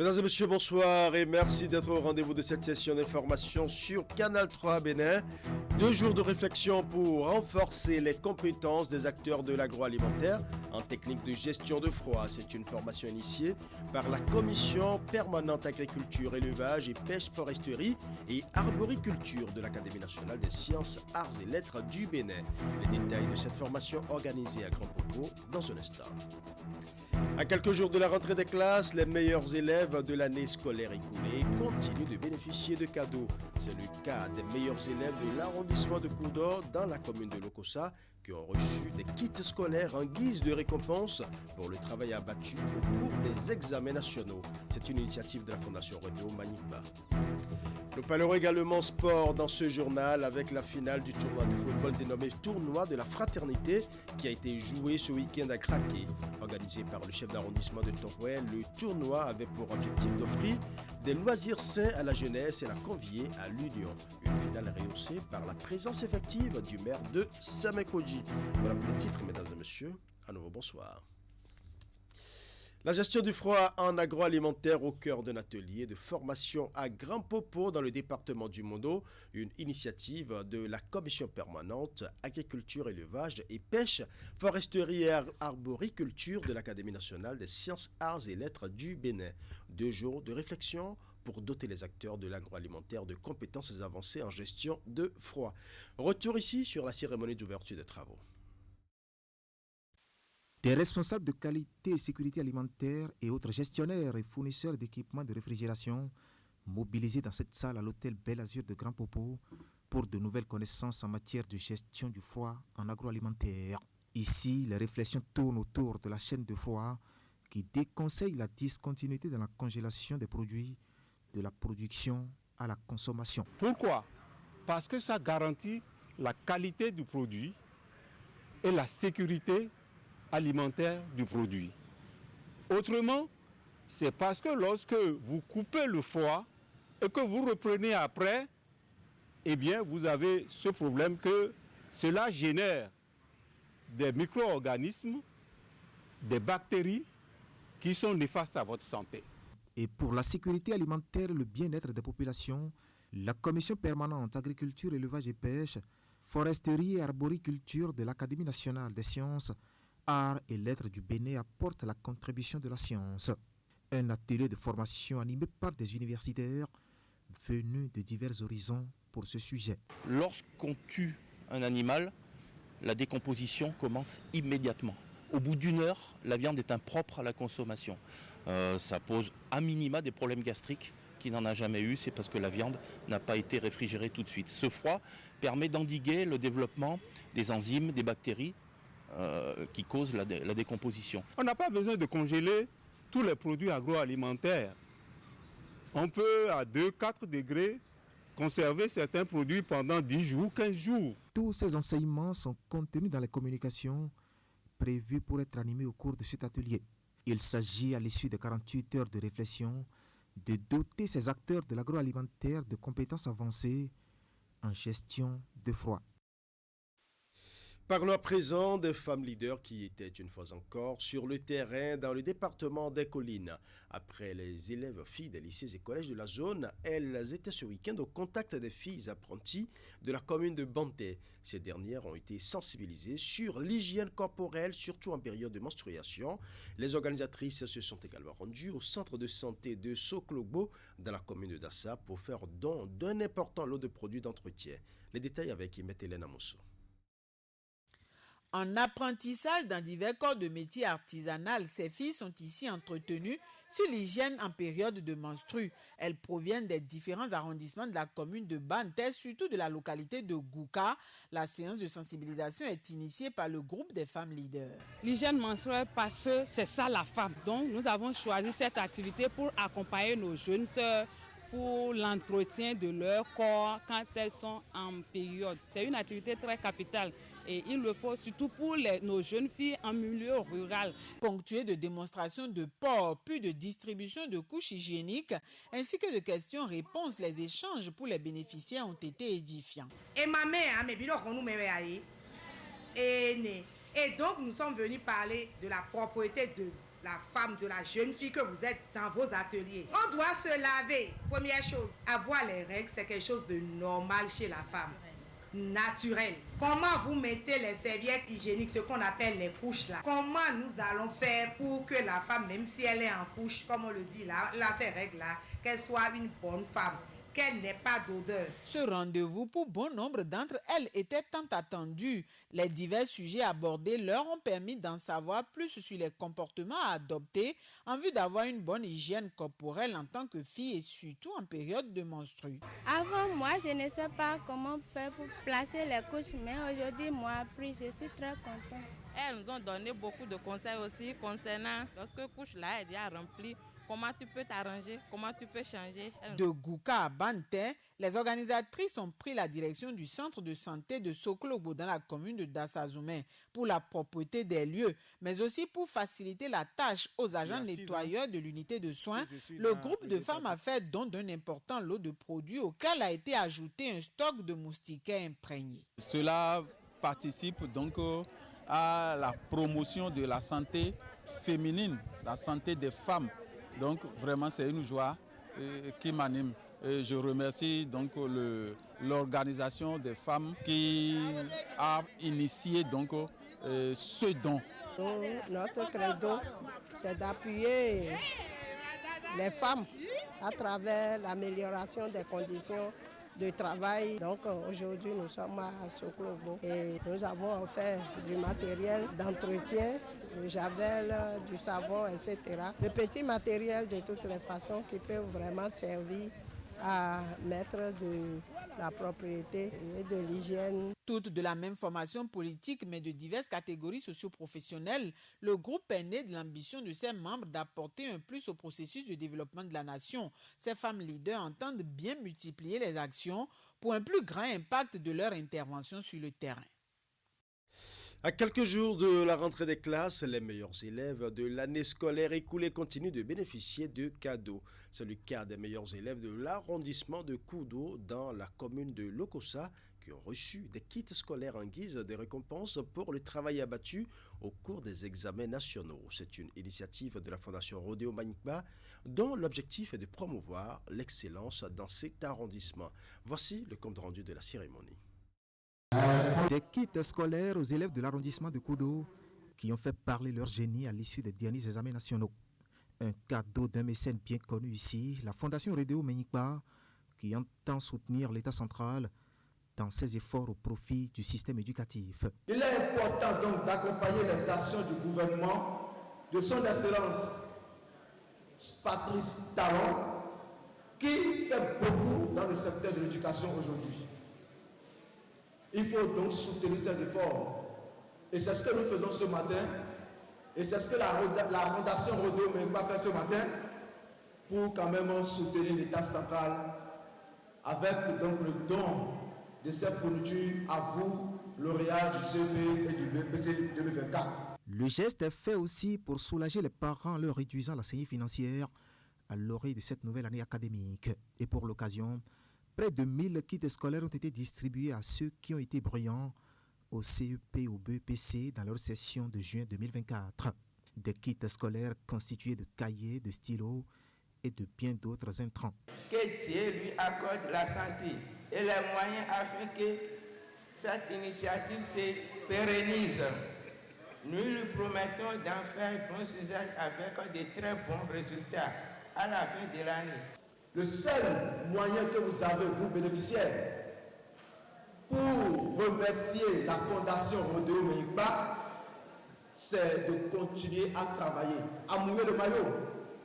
Mesdames et messieurs, bonsoir et merci d'être au rendez-vous de cette session d'information sur Canal 3 Bénin. 2 jours de réflexion pour renforcer les compétences des acteurs de l'agroalimentaire en technique de gestion de froid. C'est une formation initiée par la Commission permanente agriculture, élevage et pêche foresterie et arboriculture de l'Académie nationale des sciences, arts et lettres du Bénin. Les détails de cette formation organisée à Grand Popo dans un instant. À quelques jours de la rentrée des classes, les meilleurs élèves de l'année scolaire écoulée continuent de bénéficier de cadeaux. C'est le cas des meilleurs élèves de l'arrondissement de Cours-d'Or dans la commune de Lokossa qui ont reçu des kits scolaires en guise de récompense pour le travail abattu au cours des examens nationaux. C'est une initiative de la Fondation Renaud Manigba. Nous parlerons également sport dans ce journal avec la finale du tournoi de football dénommé Tournoi de la Fraternité qui a été joué ce week-end à Craqué. Organisé par le chef d'arrondissement de Torouet, le tournoi avait pour objectif d'offrir des loisirs sains à la jeunesse et la convier à l'union. Une finale rehaussée par la présence effective du maire de Samekoji. Voilà pour les titres, mesdames et messieurs. À nouveau, bonsoir. La gestion du froid en agroalimentaire au cœur d'un atelier de formation à Grand Popo dans le département du Mondo, une initiative de la Commission permanente agriculture, élevage et pêche, foresterie et arboriculture de l'Académie nationale des sciences, arts et lettres du Bénin. 2 jours de réflexion pour doter les acteurs de l'agroalimentaire de compétences avancées en gestion de froid. Retour ici sur la cérémonie d'ouverture des travaux. Des responsables de qualité et sécurité alimentaire et autres gestionnaires et fournisseurs d'équipements de réfrigération mobilisés dans cette salle à l'hôtel Bel Azur de Grand Popo pour de nouvelles connaissances en matière de gestion du froid en agroalimentaire. Ici, les réflexions tournent autour de la chaîne de froid qui déconseille la discontinuité dans la congélation des produits de la production à la consommation. Pourquoi? Parce que ça garantit la qualité du produit et la sécurité alimentaire du produit. Autrement, c'est parce que lorsque vous coupez le foie et que vous reprenez après, eh bien vous avez ce problème que cela génère des micro-organismes, des bactéries qui sont néfastes à votre santé. Et pour la sécurité alimentaire et le bien-être des populations, la Commission permanente agriculture, élevage et pêche, foresterie et arboriculture de l'Académie nationale des sciences, arts et lettres du Bénin apporte la contribution de la science. Un atelier de formation animé par des universitaires venus de divers horizons pour ce sujet. Lorsqu'on tue un animal, la décomposition commence immédiatement. Au bout d'1 heure, la viande est impropre à la consommation. Ça pose à minima des problèmes gastriques qui n'en a jamais eu, c'est parce que la viande n'a pas été réfrigérée tout de suite. Ce froid permet d'endiguer le développement des enzymes, des bactéries qui causent la décomposition. On n'a pas besoin de congeler tous les produits agroalimentaires. On peut, à 2-4 degrés, conserver certains produits pendant 10 jours, 15 jours. Tous ces enseignements sont contenus dans les communications prévues pour être animées au cours de cet atelier. Il s'agit, à l'issue de 48 heures de réflexion, de doter ces acteurs de l'agroalimentaire de compétences avancées en gestion de froid. Parlons à présent des femmes leaders qui étaient une fois encore sur le terrain dans le département des Collines. Après les élèves filles des lycées et collèges de la zone, elles étaient ce week-end au contact des filles apprenties de la commune de Banté. Ces dernières ont été sensibilisées sur l'hygiène corporelle, surtout en période de menstruation. Les organisatrices se sont également rendues au centre de santé de Soklobo dans la commune de Dassa pour faire don d'un important lot de produits d'entretien. Les détails avec Imet Hélène Amousso. En apprentissage dans divers corps de métiers artisanal, ces filles sont ici entretenues sur l'hygiène en période de menstru. Elles proviennent des différents arrondissements de la commune de Banté, surtout de la localité de Gouka. La séance de sensibilisation est initiée par le groupe des femmes leaders. L'hygiène menstruelle, parce que c'est ça la femme. Donc nous avons choisi cette activité pour accompagner nos jeunes sœurs pour l'entretien de leur corps quand elles sont en période. C'est une activité très capitale et il le faut surtout pour nos jeunes filles en milieu rural. Ponctué de démonstrations de port, puis de distribution de couches hygiéniques, ainsi que de questions-réponses, les échanges pour les bénéficiaires ont été édifiants. Et donc nous sommes venus parler de la propreté la femme, de la jeune fille que vous êtes dans vos ateliers. On doit se laver. Première chose, avoir les règles, c'est quelque chose de normal chez la femme. Naturel. Comment vous mettez les serviettes hygiéniques, ce qu'on appelle les couches là? Comment nous allons faire pour que la femme, même si elle est en couche, comme on le dit là ces règles là, qu'elle soit une bonne femme, qu'elle n'ait pas d'odeur. Ce rendez-vous, pour bon nombre d'entre elles, était tant attendu. Les divers sujets abordés leur ont permis d'en savoir plus sur les comportements à adopter en vue d'avoir une bonne hygiène corporelle en tant que fille et surtout en période de menstrues. Avant, moi, je ne sais pas comment faire pour placer les couches, mais aujourd'hui, moi, appris, je suis très contente. Elles nous ont donné beaucoup de conseils aussi concernant lorsque couche là est déjà remplie. Comment tu peux t'arranger, comment tu peux changer. De Gouka à Banté, les organisatrices ont pris la direction du centre de santé de Sokolobo dans la commune de Dassazoumé pour la propreté des lieux, mais aussi pour faciliter la tâche aux agents nettoyeurs de l'unité de soins. Le groupe de femmes a fait don d'un important lot de produits auquel a été ajouté un stock de moustiquaires imprégnés. Cela participe donc à la promotion de la santé féminine, la santé des femmes. Donc vraiment c'est une joie qui m'anime. Je remercie donc l'organisation des femmes qui a initié donc ce don. Notre credo, c'est d'appuyer les femmes à travers l'amélioration des conditions de travail. Donc aujourd'hui nous sommes à Sokolobo et nous avons offert du matériel d'entretien, du javel, du savon, etc. Le petit matériel de toutes les façons qui peut vraiment servir à mettre de la propriété et de l'hygiène. Toutes de la même formation politique mais de diverses catégories socio-professionnelles, le groupe est né de l'ambition de ses membres d'apporter un plus au processus de développement de la nation. Ces femmes leaders entendent bien multiplier les actions pour un plus grand impact de leur intervention sur le terrain. À quelques jours de la rentrée des classes, les meilleurs élèves de l'année scolaire écoulée continuent de bénéficier de cadeaux. C'est le cas des meilleurs élèves de l'arrondissement de Koudo dans la commune de Lokossa qui ont reçu des kits scolaires en guise de récompense pour le travail abattu au cours des examens nationaux. C'est une initiative de la Fondation Rodéo Manickba dont l'objectif est de promouvoir l'excellence dans cet arrondissement. Voici le compte rendu de la cérémonie. Des kits scolaires aux élèves de l'arrondissement de Koudo qui ont fait parler leur génie à l'issue des derniers examens nationaux. Un cadeau d'un mécène bien connu ici, la Fondation Rodéo Manickba, qui entend soutenir l'État central dans ses efforts au profit du système éducatif. Il est important donc d'accompagner les actions du gouvernement de son Excellence Patrice Talon, qui fait beaucoup dans le secteur de l'éducation aujourd'hui. Il faut donc soutenir ces efforts. Et c'est ce que nous faisons ce matin. Et c'est ce que la Fondation Rodéo Manickba fait ce matin pour quand même soutenir l'État central avec donc le don de ces fournitures à vous, lauréats du CEP et du BPC 2024. Le geste est fait aussi pour soulager les parents en leur réduisant la saignée financière à l'orée de cette nouvelle année académique. Et pour l'occasion, près de 1000 kits scolaires ont été distribués à ceux qui ont été brillants au CEP et au BEPC dans leur session de juin 2024. Des kits scolaires constitués de cahiers, de stylos et de bien d'autres intrants. Que Dieu lui accorde la santé et les moyens afin que cette initiative se pérennise. Nous lui promettons d'en faire bon usage avec de très bons résultats à la fin de l'année. Le seul moyen que vous avez, vous bénéficiaires, pour remercier la Fondation Rodéo Manickba, c'est de continuer à travailler, à mouiller le maillot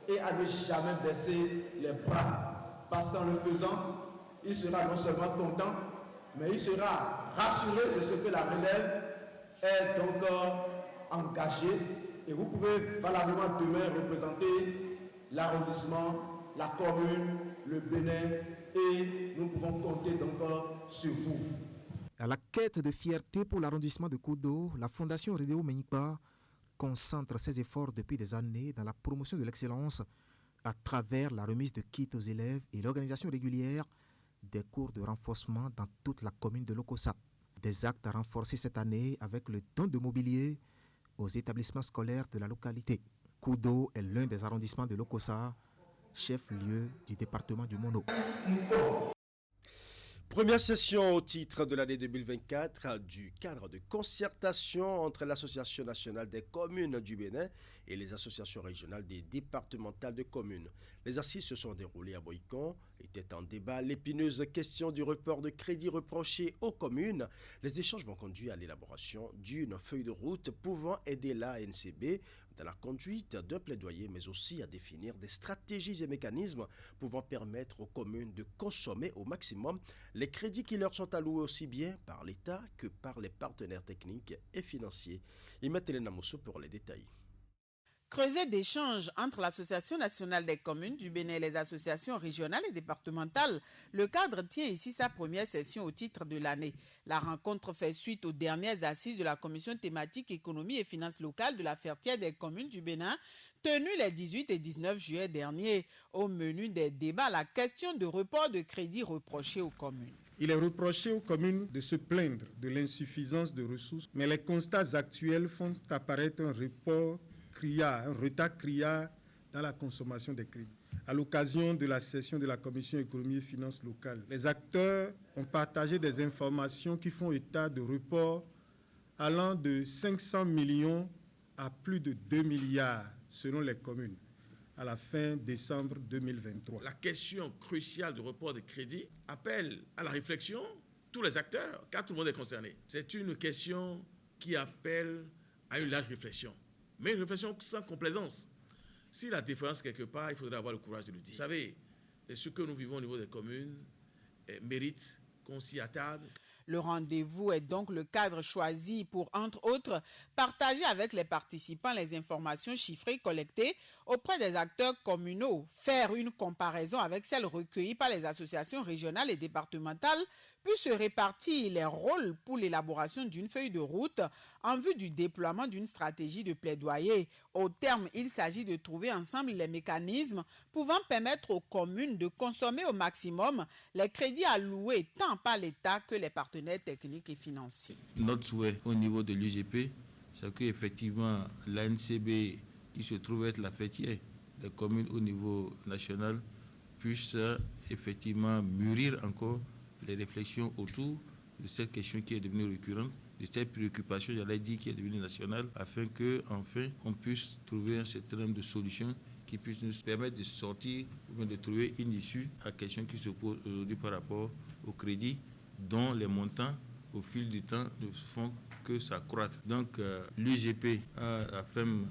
et à ne jamais baisser les bras. Parce qu'en le faisant, il sera non seulement content, mais il sera rassuré de ce que la relève est donc engagée. Et vous pouvez valablement demain représenter l'arrondissement, la commune, le Bénin, et nous pouvons compter donc sur vous. À la quête de fierté pour l'arrondissement de Koudo, la Fondation Rodéo Manickba concentre ses efforts depuis des années dans la promotion de l'excellence à travers la remise de kits aux élèves et l'organisation régulière des cours de renforcement dans toute la commune de Lokossa. Des actes à renforcer cette année avec le don de mobilier aux établissements scolaires de la localité. Koudo est l'un des arrondissements de Lokossa, chef-lieu du département du Mono. Première session au titre de l'année 2024 du cadre de concertation entre l'Association nationale des communes du Bénin et les associations régionales des départementales de communes. Les assises se sont déroulées à Boïcon. Était en débat l'épineuse question du report de crédit reproché aux communes. Les échanges vont conduire à l'élaboration d'une feuille de route pouvant aider l'ANCB dans la conduite d'un plaidoyer, mais aussi à définir des stratégies et mécanismes pouvant permettre aux communes de consommer au maximum les crédits qui leur sont alloués aussi bien par l'État que par les partenaires techniques et financiers. Imet Elena Mousso pour les détails. Creuset d'échange entre l'Association nationale des communes du Bénin et les associations régionales et départementales, le cadre tient ici sa première session au titre de l'année. La rencontre fait suite aux dernières assises de la commission thématique économie et finances locales de la Fertière des communes du Bénin, tenues les 18 et 19 juillet dernier. Au menu des débats, la question de report de crédit reproché aux communes. Il est reproché aux communes de se plaindre de l'insuffisance de ressources, mais les constats actuels font apparaître un retard criard dans la consommation des crédits. À l'occasion de la session de la commission économie et finances locales, les acteurs ont partagé des informations qui font état de reports allant de 500 millions à plus de 2 milliards selon les communes à la fin décembre 2023. La question cruciale du report de crédit appelle à la réflexion tous les acteurs, car tout le monde est concerné. C'est une question qui appelle à une large réflexion, mais une réflexion sans complaisance. Si la différence quelque part, il faudrait avoir le courage de le dire. Vous savez, ce que nous vivons au niveau des communes mérite qu'on s'y attarde. Le rendez-vous est donc le cadre choisi pour, entre autres, partager avec les participants les informations chiffrées collectées auprès des acteurs communaux, faire une comparaison avec celles recueillies par les associations régionales et départementales, puis se répartir les rôles pour l'élaboration d'une feuille de route en vue du déploiement d'une stratégie de plaidoyer. Au terme, il s'agit de trouver ensemble les mécanismes pouvant permettre aux communes de consommer au maximum les crédits alloués tant par l'État que les partenaires techniques et financiers. Notre souhait au niveau de l'UGP, c'est qu'effectivement l'ANCB, qui se trouve être la fêtière des communes au niveau national, puisse effectivement mûrir encore les réflexions autour de cette question qui est devenue récurrente, de cette préoccupation, j'allais dire, qui est devenue nationale, afin qu'enfin on puisse trouver un certain nombre de solutions qui puissent nous permettre de sortir ou bien de trouver une issue à la question qui se pose aujourd'hui par rapport au crédit, dont les montants, au fil du temps, ne font que s'accroître. Donc l'UGP a la ferme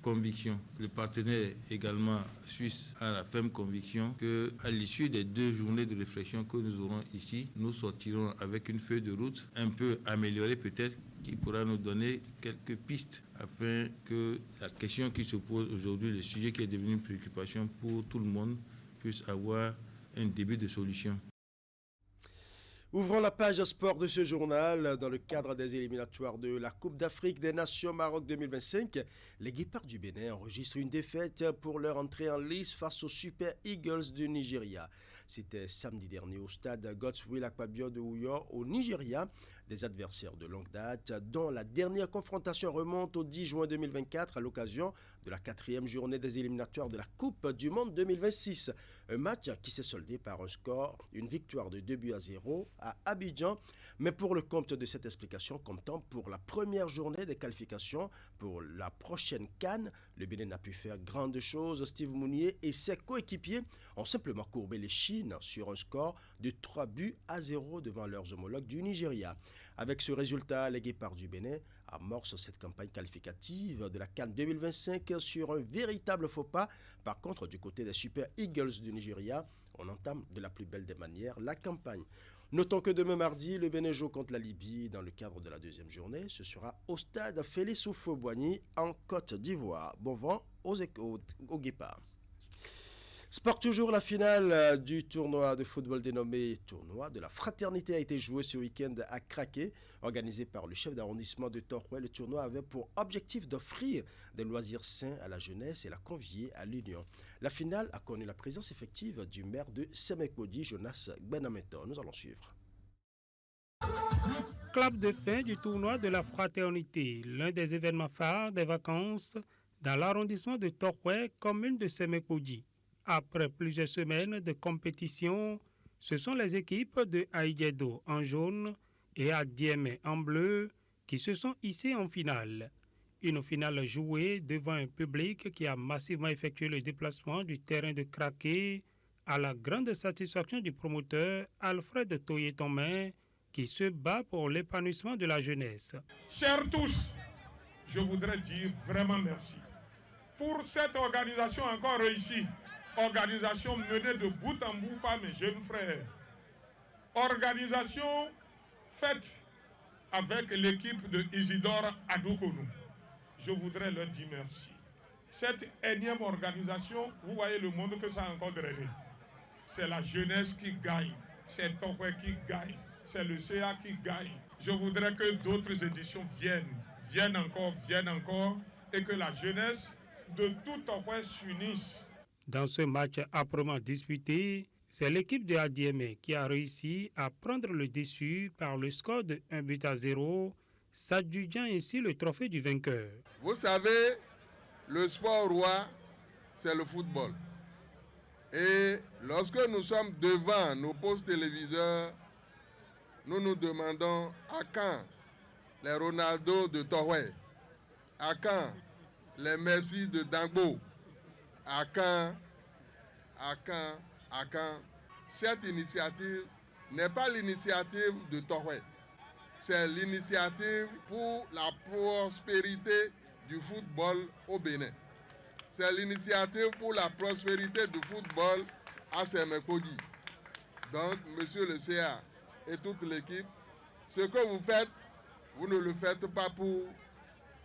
conviction, le partenaire également suisse a la ferme conviction qu'à l'issue des 2 journées de réflexion que nous aurons ici, nous sortirons avec une feuille de route un peu améliorée peut-être, qui pourra nous donner quelques pistes afin que la question qui se pose aujourd'hui, le sujet qui est devenu une préoccupation pour tout le monde, puisse avoir un début de solution. Ouvrons la page sport de ce journal. Dans le cadre des éliminatoires de la Coupe d'Afrique des Nations Maroc 2025, les Guépards du Bénin enregistrent une défaite pour leur entrée en lice face aux Super Eagles du Nigeria. C'était samedi dernier au stade Godswill Akpabio de Uyo au Nigeria. Des adversaires de longue date, dont la dernière confrontation remonte au 10 juin 2024 à l'occasion de la 4e journée des éliminatoires de la Coupe du Monde 2026. Un match qui s'est soldé par un score, une victoire de 2-0 à Abidjan. Mais pour le compte de cette explication, comptant pour la première journée des qualifications pour la prochaine CAN, le Bénin n'a pu faire grande chose. Steve Mounier et ses coéquipiers ont simplement courbé les chines sur un score de 3-0 devant leurs homologues du Nigeria. Avec ce résultat, les Guépards du Bénin amorcent cette campagne qualificative de la CAN 2025 sur un véritable faux pas. Par contre, du côté des Super Eagles du Nigeria, on entame de la plus belle des manières la campagne. Notons que demain mardi, le Bénin joue contre la Libye dans le cadre de la 2e journée. Ce sera au stade Félix Houphouët-Boigny en Côte d'Ivoire. Bon vent aux Guépards. Sport toujours, la finale du tournoi de football dénommé Tournoi de la Fraternité a été jouée ce week-end à Craqué. Organisé par le chef d'arrondissement de Torrouet, le tournoi avait pour objectif d'offrir des loisirs sains à la jeunesse et la convier à l'union. La finale a connu la présence effective du maire de Semekmodi, Jonas Benameto. Nous allons suivre. Club de fin du tournoi de la Fraternité, l'un des événements phares des vacances dans l'arrondissement de Torhoué, commune de Sémékoudi. Après plusieurs semaines de compétition, ce sont les équipes de Aïdjedo en jaune et Adiémé en bleu qui se sont hissées en finale. Une finale jouée devant un public qui a massivement effectué le déplacement du terrain de Craqué à la grande satisfaction du promoteur Alfred Toyetonmain qui se bat pour l'épanouissement de la jeunesse. Chers tous, je voudrais dire vraiment merci pour cette organisation encore réussie. Organisation menée de bout en bout par mes jeunes frères. Organisation faite avec l'équipe de Isidore Adoukonou. Je voudrais leur dire merci. Cette énième organisation, vous voyez le monde que ça a encore drainé. C'est la jeunesse qui gagne, c'est Torhoué qui gagne, c'est le CA qui gagne. Je voudrais que d'autres éditions viennent encore, et que la jeunesse de tout Torhoué s'unisse. Dans ce match âprement disputé, c'est l'équipe de Adiémé qui a réussi à prendre le dessus par le score de 1-0, s'adjugeant ainsi le trophée du vainqueur. Vous savez, le sport roi, c'est le football. Et lorsque nous sommes devant nos postes téléviseurs, nous nous demandons à quand les Ronaldo de Torhoué, à quand les Messi de Dangbo, à quand cette initiative n'est pas l'initiative de Torhoué. C'est l'initiative pour la prospérité du football au Bénin. C'est l'initiative pour la prospérité du football à Sémékoudi. Donc, monsieur le CA et toute l'équipe, ce que vous faites, vous ne le faites pas pour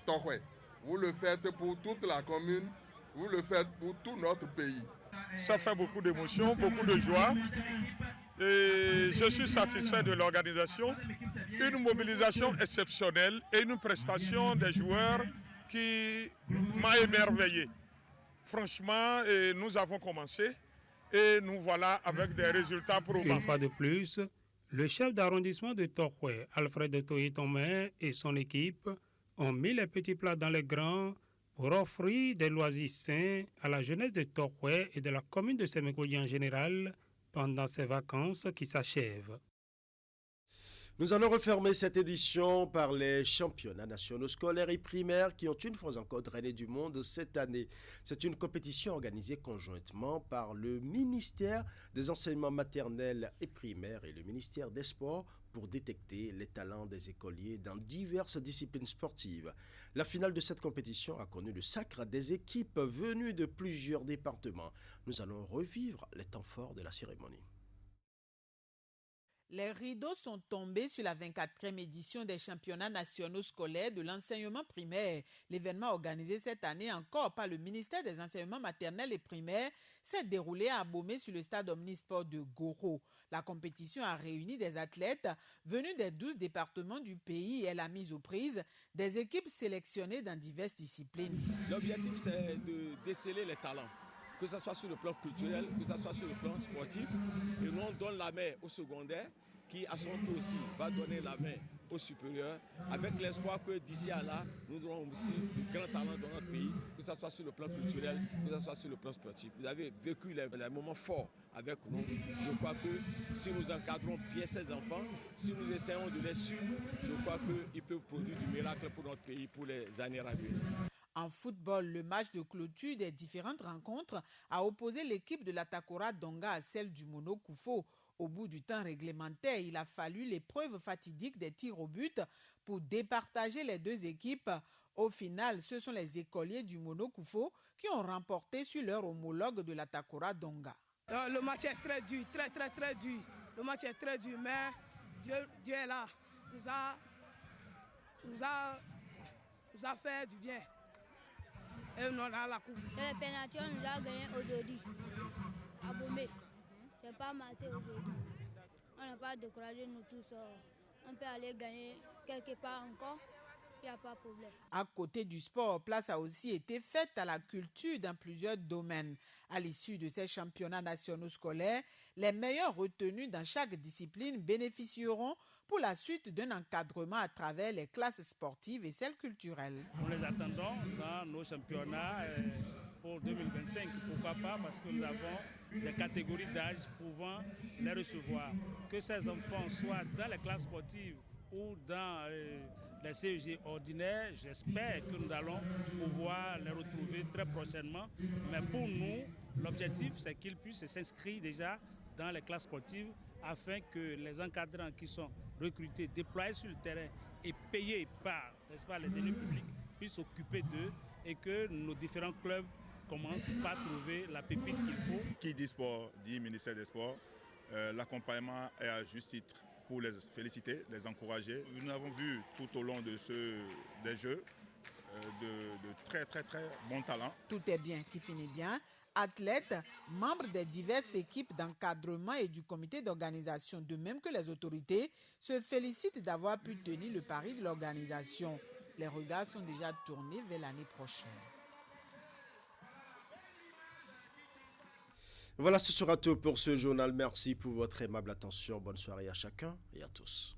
Torhoué. Vous le faites pour toute la commune, vous le faites pour tout notre pays. Ça fait beaucoup d'émotions, beaucoup de joie. Et je suis satisfait de l'organisation. Une mobilisation exceptionnelle et une prestation des joueurs qui m'a émerveillé. Franchement, nous avons commencé et nous voilà avec des résultats probants. Une fois de plus, le chef d'arrondissement de Torhoué, Alfred Toyetonmain, et son équipe ont mis les petits plats dans les grands pour offrir des loisirs sains à la jeunesse de Torhoué et de la commune de Sémékoudi en général pendant ces vacances qui s'achèvent. Nous allons refermer cette édition par les championnats nationaux scolaires et primaires qui ont une fois encore drainé du monde cette année. C'est une compétition organisée conjointement par le ministère des enseignements maternels et primaires et le ministère des Sports pour détecter les talents des écoliers dans diverses disciplines sportives. La finale de cette compétition a connu le sacre des équipes venues de plusieurs départements. Nous allons revivre les temps forts de la cérémonie. Les rideaux sont tombés sur la 24e édition des championnats nationaux scolaires de l'enseignement primaire. L'événement organisé cette année encore par le ministère des enseignements maternels et primaires s'est déroulé à Abomey sur le stade Omnisport de Goro. La compétition a réuni des athlètes venus des 12 départements du pays et elle a mis aux prises des équipes sélectionnées dans diverses disciplines. L'objectif, c'est de déceler les talents, que ce soit sur le plan culturel, que ce soit sur le plan sportif. Et nous, on donne la main au secondaire, qui à son tour aussi va donner la main au supérieur, avec l'espoir que d'ici à là, nous aurons aussi de grands talents dans notre pays, que ce soit sur le plan culturel, que ce soit sur le plan sportif. Vous avez vécu les moments forts avec nous. Je crois que si nous encadrons bien ces enfants, si nous essayons de les suivre, je crois qu'ils peuvent produire du miracle pour notre pays pour les années à venir. En football, le match de clôture des différentes rencontres a opposé l'équipe de la Takora Donga à celle du Mono Koufo. Au bout du temps réglementaire, il a fallu l'épreuve fatidique des tirs au but pour départager les deux équipes. Au final, ce sont les écoliers du Mono Koufo qui ont remporté sur leur homologue de la Takora Donga. Le match est très dur, très dur. Le match est très dur, mais Dieu est là. Nous a fait du bien. Et on a la coupe. C'est le pénalty, on nous a gagné aujourd'hui. À Abomey. C'est pas marché aujourd'hui. On n'a pas découragé nous tous. On peut aller gagner quelque part encore. il n'y a pas de problème. À côté du sport, place a aussi été faite à la culture dans plusieurs domaines. À l'issue de ces championnats nationaux scolaires, les meilleurs retenus dans chaque discipline bénéficieront pour la suite d'un encadrement à travers les classes sportives et celles culturelles. Nous les attendons dans nos championnats pour 2025. Pourquoi pas? Parce que nous avons des catégories d'âge pouvant les recevoir. Que ces enfants soient dans les classes sportives ou dans les CEG ordinaires, j'espère que nous allons pouvoir les retrouver très prochainement. Mais pour nous, l'objectif, c'est qu'ils puissent s'inscrire déjà dans les classes sportives afin que les encadrants qui sont recrutés, déployés sur le terrain et payés par, n'est-ce pas, les deniers publics puissent s'occuper d'eux et que nos différents clubs commencent par trouver la pépite qu'il faut. Qui dit sport dit ministère des Sports. L'accompagnement est à juste titre pour les féliciter, les encourager. Nous avons vu tout au long des Jeux de très bons talents. Tout est bien qui finit bien. Athlètes, membres des diverses équipes d'encadrement et du comité d'organisation, de même que les autorités, se félicitent d'avoir pu tenir le pari de l'organisation. Les regards sont déjà tournés vers l'année prochaine. Voilà, ce sera tout pour ce journal. Merci pour votre aimable attention. Bonne soirée à chacun et à tous.